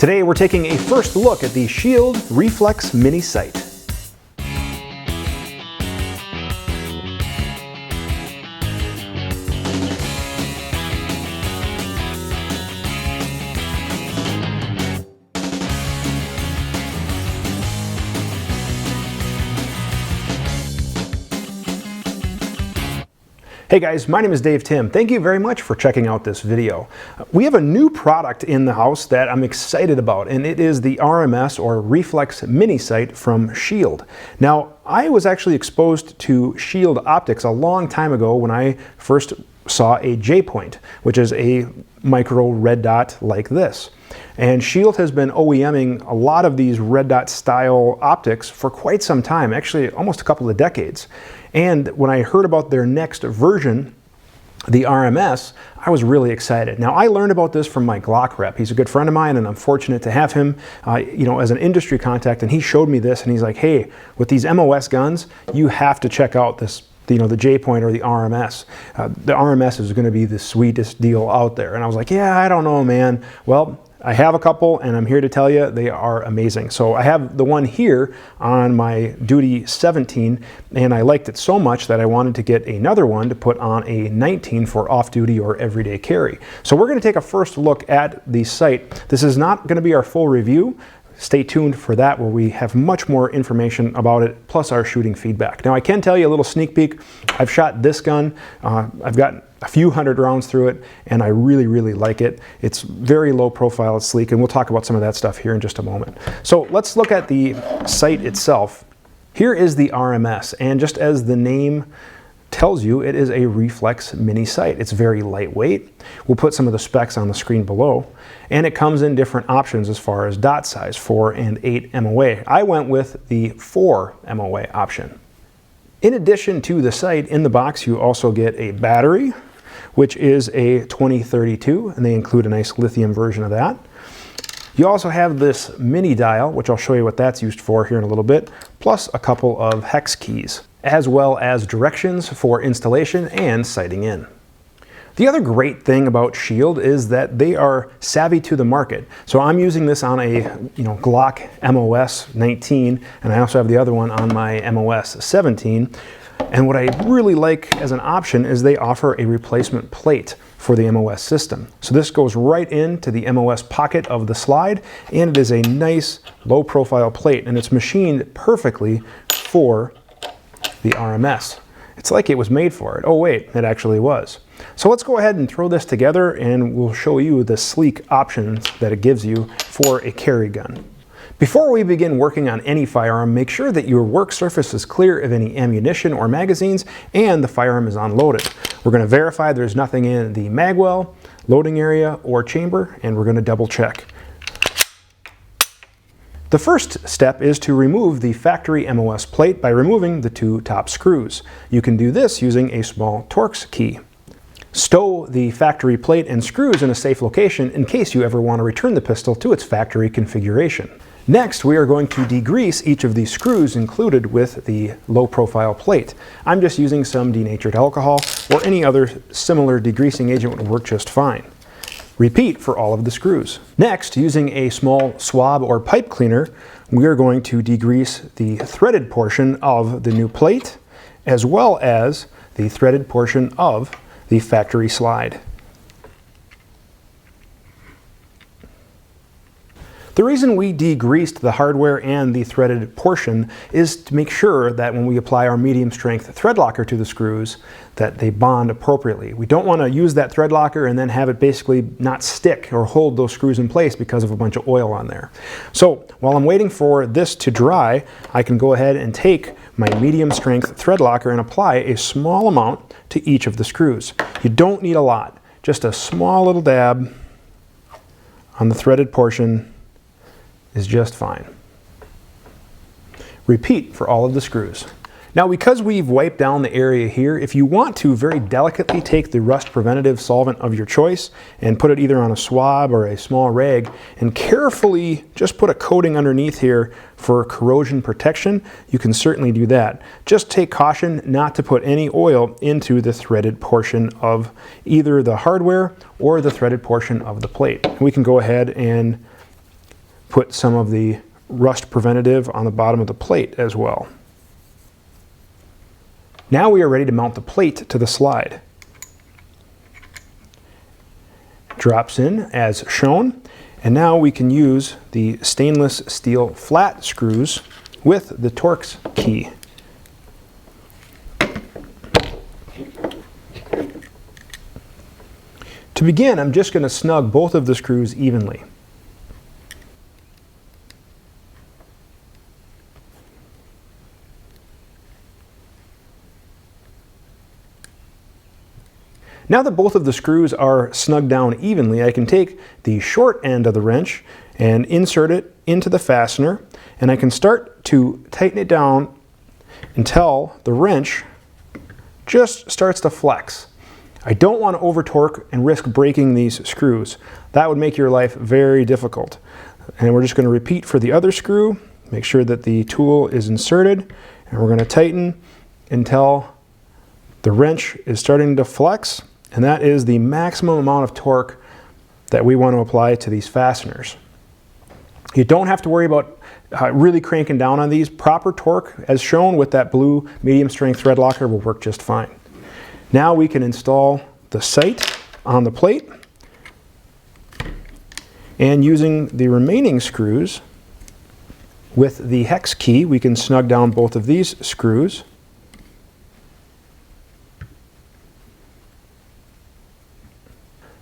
Today we're taking a first look at the Shield Reflex Mini Sight. Hey guys, my name is Dave Timm. Thank you very much for checking out this video. We have a new product in the house that I'm excited about, and it is the RMS or Reflex Mini Sight from Shield. Now, I was actually exposed to Shield optics a long time ago when I first saw a J-point, which is a micro red dot like this. And Shield has been OEMing a lot of these red dot style optics for quite some time, actually almost a couple of decades. And when I heard about their next version, the RMS, I was really excited. Now, I learned about this from my Glock rep. He's a good friend of mine, and I'm fortunate to have him as an industry contact, and he showed me this, and he's like, hey, with these MOS guns, you have to check out this, the J-point or the RMS. The RMS is going to be the sweetest deal out there. And I was like, yeah, I don't know, man. Well, I have a couple, and I'm here to tell you they are amazing. So I have the one here on my Duty 17, and I liked it so much that I wanted to get another one to put on a 19 for off-duty or everyday carry. So we're going to take a first look at the sight. This is not going to be our full review. Stay tuned for that, where we have much more information about it, plus our shooting feedback. Now, I can tell you a little sneak peek. I've shot this gun. I've got a few hundred rounds through it, and I really, really like it. It's very low profile, it's sleek, and we'll talk about some of that stuff here in just a moment. So let's look at the sight itself. Here is the RMS, and just as the name tells you, it is a Reflex Mini Sight. It's very lightweight. We'll put some of the specs on the screen below, and it comes in different options as far as dot size, 4 and 8 MOA. I went with the 4 MOA option. In addition to the sight, in the box you also get a battery, which is a 2032, and they include a nice lithium version of that. You also have this mini dial, which I'll show you what that's used for here in a little bit, plus a couple of hex keys, as well as directions for installation and sighting in. The other great thing about Shield is that they are savvy to the market. So I'm using this on a Glock MOS 19, and I also have the other one on my MOS 17. And what I really like as an option is they offer a replacement plate for the MOS system. So this goes right into the MOS pocket of the slide, and it is a nice low profile plate, and it's machined perfectly for the RMS. It's like it was made for it. Oh wait, it actually was. So let's go ahead and throw this together, and we'll show you the sleek options that it gives you for a carry gun. Before we begin working on any firearm, make sure that your work surface is clear of any ammunition or magazines and the firearm is unloaded. We're going to verify there's nothing in the mag well, loading area, or chamber, and we're going to double check. The first step is to remove the factory MOS plate by removing the 2 top screws. You can do this using a small Torx key. Stow the factory plate and screws in a safe location in case you ever want to return the pistol to its factory configuration. Next, we are going to degrease each of these screws included with the low profile plate. I'm just using some denatured alcohol, or any other similar degreasing agent would work just fine. Repeat for all of the screws. Next, using a small swab or pipe cleaner, we are going to degrease the threaded portion of the new plate, as well as the threaded portion of the factory slide. The reason we degreased the hardware and the threaded portion is to make sure that when we apply our medium strength thread locker to the screws, that they bond appropriately. We don't want to use that thread locker and then have it basically not stick or hold those screws in place because of a bunch of oil on there. So while I'm waiting for this to dry, I can go ahead and take my medium strength thread locker and apply a small amount to each of the screws. You don't need a lot, just a small little dab on the threaded portion is just fine. Repeat for all of the screws. Now, because we've wiped down the area here, if you want to very delicately take the rust preventative solvent of your choice and put it either on a swab or a small rag and carefully just put a coating underneath here for corrosion protection, you can certainly do that. Just take caution not to put any oil into the threaded portion of either the hardware or the threaded portion of the plate. We can go ahead and put some of the rust preventative on the bottom of the plate as well. Now we are ready to mount the plate to the slide. Drops in as shown, and now we can use the stainless steel flat screws with the Torx key. To begin, I'm just going to snug both of the screws evenly. Now that both of the screws are snugged down evenly, I can take the short end of the wrench and insert it into the fastener, and I can start to tighten it down until the wrench just starts to flex. I don't want to over torque and risk breaking these screws. That would make your life very difficult. And we're just going to repeat for the other screw, make sure that the tool is inserted, and we're going to tighten until the wrench is starting to flex. And that is the maximum amount of torque that we want to apply to these fasteners. You don't have to worry about really cranking down on these. Proper torque, as shown with that blue medium strength thread locker, will work just fine. Now we can install the sight on the plate, and using the remaining screws with the hex key, we can snug down both of these screws.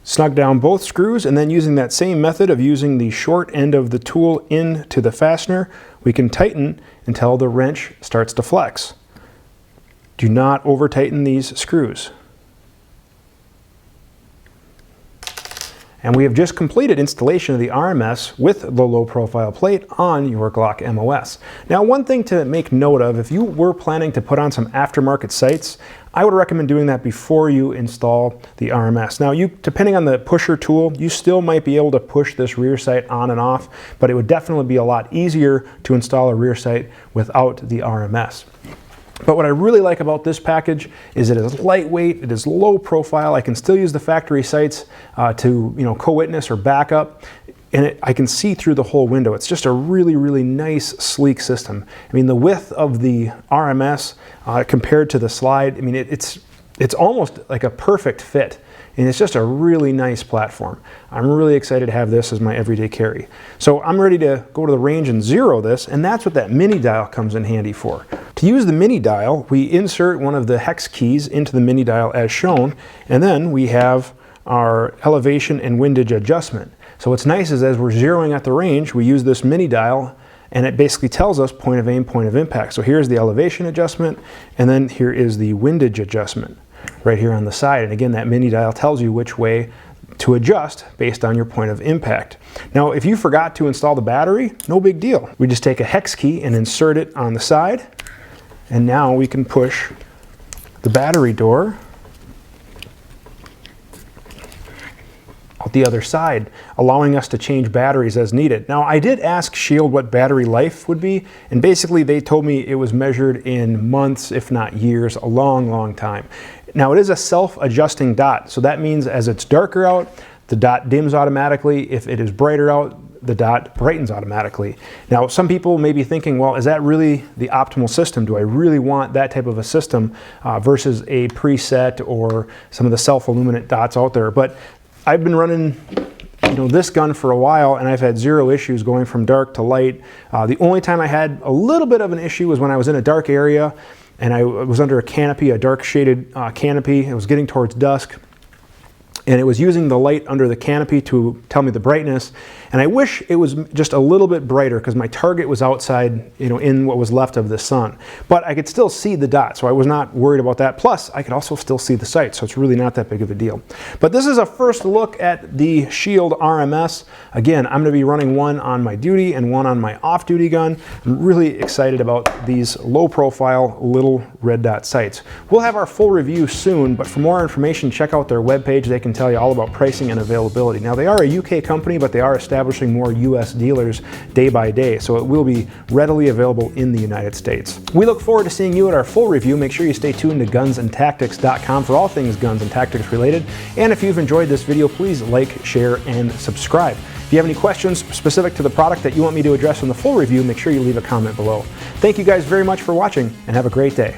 Snug down both screws, and then using that same method of using the short end of the tool into the fastener, we can tighten until the wrench starts to flex. Do not over tighten these screws. And we have just completed installation of the RMS with the low profile plate on your Glock MOS. Now, one thing to make note of, if you were planning to put on some aftermarket sights, I would recommend doing that before you install the RMS. Now, depending on the pusher tool, you still might be able to push this rear sight on and off, but it would definitely be a lot easier to install a rear sight without the RMS. But what I really like about this package is it is lightweight, it is low profile. I can still use the factory sights to co-witness or backup, and I can see through the whole window. It's just a really, really nice, sleek system. I mean, the width of the RMS compared to the slide, I mean, it's almost like a perfect fit. And it's just a really nice platform. I'm really excited to have this as my everyday carry. So I'm ready to go to the range and zero this, and that's what that mini dial comes in handy for. To use the mini dial, we insert one of the hex keys into the mini dial as shown, and then we have our elevation and windage adjustment. So what's nice is as we're zeroing at the range, we use this mini dial, and it basically tells us point of aim, point of impact. So here's the elevation adjustment, and then here is the windage adjustment right here on the side. And again, that mini dial tells you which way to adjust based on your point of impact. Now, if you forgot to install the battery, no big deal. We just take a hex key and insert it on the side, and now we can push the battery door out the other side, allowing us to change batteries as needed. Now, I did ask Shield what battery life would be, and basically they told me it was measured in months, if not years, a long, long time. Now, it is a self-adjusting dot, so that means as it's darker out, the dot dims automatically. If it is brighter out, the dot brightens automatically. Now, some people may be thinking, well, is that really the optimal system? Do I really want that type of a system versus a preset or some of the self-illuminate dots out there? But I've been running this gun for a while, and I've had zero issues going from dark to light. The only time I had a little bit of an issue was when I was in a dark area and I was under a canopy, a dark shaded canopy. It was getting towards dusk, and it was using the light under the canopy to tell me the brightness. And I wish it was just a little bit brighter because my target was outside, in what was left of the sun. But I could still see the dot, so I was not worried about that. Plus, I could also still see the sight, so it's really not that big of a deal. But this is a first look at the Shield RMS. Again, I'm going to be running one on my duty and one on my off-duty gun. I'm really excited about these low-profile little red dot sights. We'll have our full review soon, but for more information, check out their webpage. They can tell you all about pricing and availability. Now, they are a UK company, but they are establishing more US dealers day by day, so it will be readily available in the United States. We look forward to seeing you at our full review. Make sure you stay tuned to gunsandtactics.com for all things guns and tactics related. And if you've enjoyed this video, please like, share, and subscribe. If you have any questions specific to the product that you want me to address in the full review, make sure you leave a comment below. Thank you guys very much for watching, and have a great day.